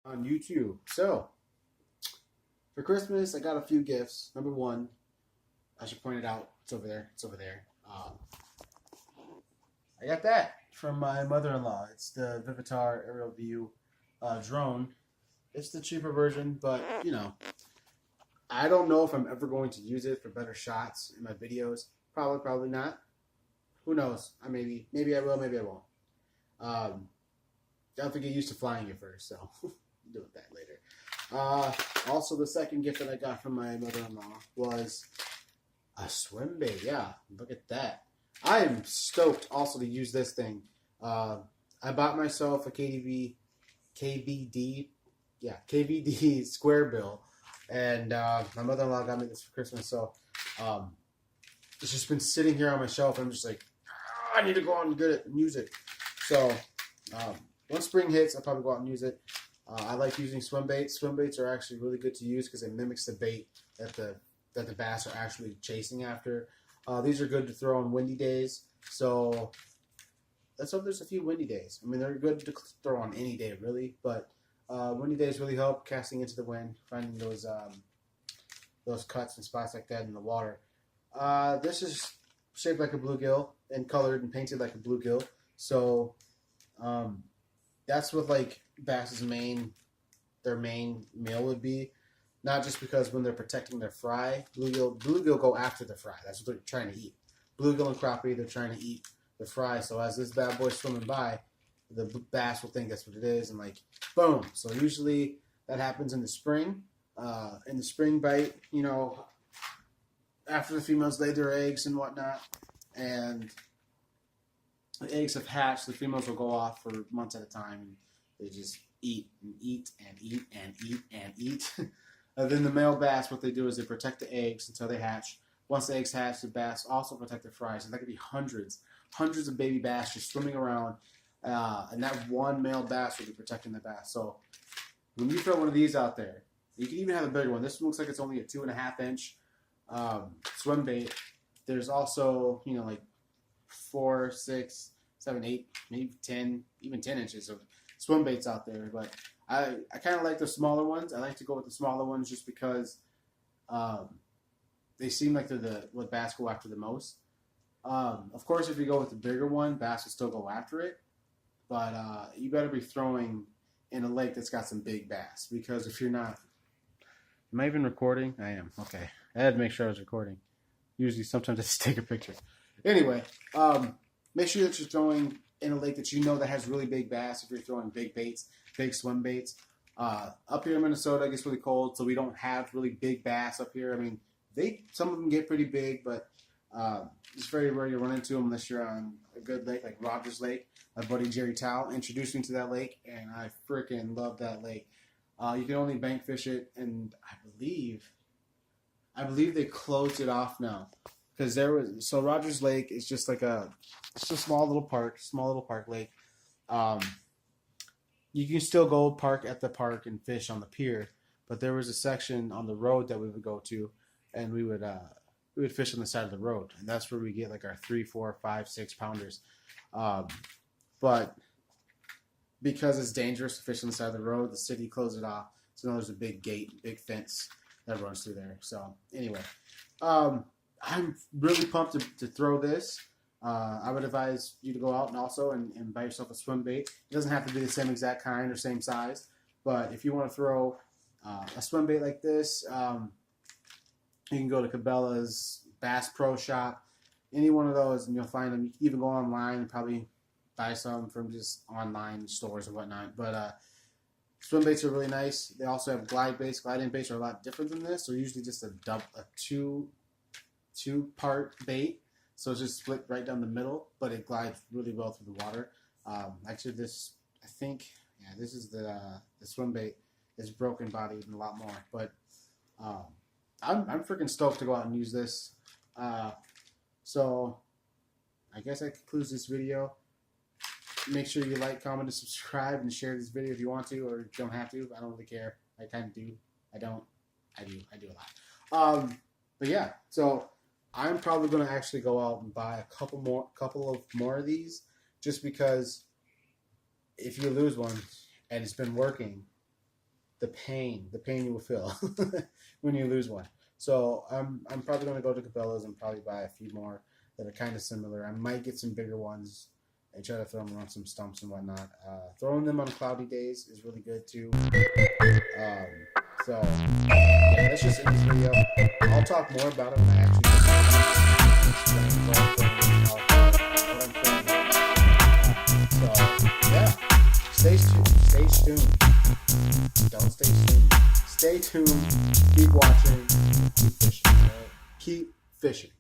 on YouTube. So, for Christmas, I got a few gifts. Number one, I should point it out. It's over there. It's over there. I got that from my mother-in-law. It's the Vivitar Aerial View drone. It's the cheaper version, but you know, I don't know if I'm ever going to use it for better shots in my videos. Probably not. Who knows? Maybe I will. Maybe I won't. I have to get used to flying it first, so deal with that later. Also, the second gift that I got from my mother-in-law was a swim bait. Yeah, look at that. I am stoked also to use this thing. I bought myself a KVD square bill, and my mother-in-law got me this for Christmas. So it's just been sitting here on my shelf. I'm just like, I need to go out and get it and use it. So once spring hits, I'll probably go out and use it. I like using swim baits. Swim baits are actually really good to use because it mimics the bait that the bass are actually chasing after. These are good to throw on windy days. So let's hope there's a few windy days. I mean, they're good to throw on any day, really. But windy days really help casting into the wind, finding those cuts and spots like that in the water. This is shaped like a bluegill and colored and painted like a bluegill. So that's what like bass's their main meal would be. Not just because when they're protecting their fry, bluegill go after the fry. That's what they're trying to eat. Bluegill and crappie, they're trying to eat the fry. So as this bad boy's swimming by, the bass will think that's what it is, and like, boom. So usually that happens in the spring. In the spring bite, you know, after the females lay their eggs and whatnot, and the eggs have hatched, the females will go off for months at a time, and they just eat and eat and eat and eat and eat. And then the male bass, what they do is they protect the eggs until they hatch. Once the eggs hatch, the bass also protect their fries. And that could be hundreds of baby bass just swimming around. And that one male bass will be protecting the bass. So when you throw one of these out there, you can even have a bigger one. This one looks like it's only a 2.5 inch swim bait. There's also, you know, like 4, 6, 7, 8, maybe 10, even 10 inches of swim baits out there. But I kind of like the smaller ones. I like to go with the smaller ones just because they seem like they're what bass go after the most. Of course, if you go with the bigger one, bass will still go after it. But you better be throwing in a lake that's got some big bass, because if you're not... Am I even recording? I am. Okay. I had to make sure I was recording. Usually, sometimes I just take a picture. Anyway, make sure that you're throwing in a lake that you know that has really big bass. If you're throwing big baits, big swim baits. Up here in Minnesota, it gets really cold, so we don't have really big bass up here. I mean, some of them get pretty big, but it's very rare you run into them unless you're on a good lake like Rogers Lake. My buddy Jerry Towle introduced me to that lake, and I freaking love that lake. You can only bank fish it, and I believe they closed it off now, because Rogers Lake is just like it's a small little park lake. You can still go park at the park and fish on the pier, but there was a section on the road that we would go to, and we would fish on the side of the road, and that's where we get like our 3, 4, 5, 6 pounders. But because it's dangerous to fish on the side of the road, the city closed it off. So now there's a big gate, big fence that runs through there. So anyway, I'm really pumped to throw this. I would advise you to go out and buy yourself a swim bait. It doesn't have to be the same exact kind or same size, but if you want to throw a swim bait like this, you can go to Cabela's, Bass Pro Shop, any one of those, and you'll find them. You can even go online and probably buy some from just online stores and whatnot. But swim baits are really nice. They also have glide baits. Gliding baits are a lot different than this. They're usually just a two-part bait. So it's just split right down the middle, but it glides really well through the water. Actually, this is the swim bait is broken bodied and a lot more. But I'm freaking stoked to go out and use this. So I guess that concludes this video. Make sure you like, comment, and subscribe, and share this video if you want to, or you don't have to. I don't really care. I kind of do. I don't. I do a lot. But yeah, so I'm probably going to actually go out and buy a couple of more of these, just because if you lose one and it's been working, the pain you will feel when you lose one. So I'm probably going to go to Cabela's and probably buy a few more that are kind of similar. I might get some bigger ones and try to throw them around some stumps and whatnot. Throwing them on cloudy days is really good too. So yeah, that's just in this video. I'll talk more about it when I actually explain what I'm throwing, so yeah, stay tuned. Don't stay tuned. Stay tuned. Keep watching. Keep fishing. Keep fishing.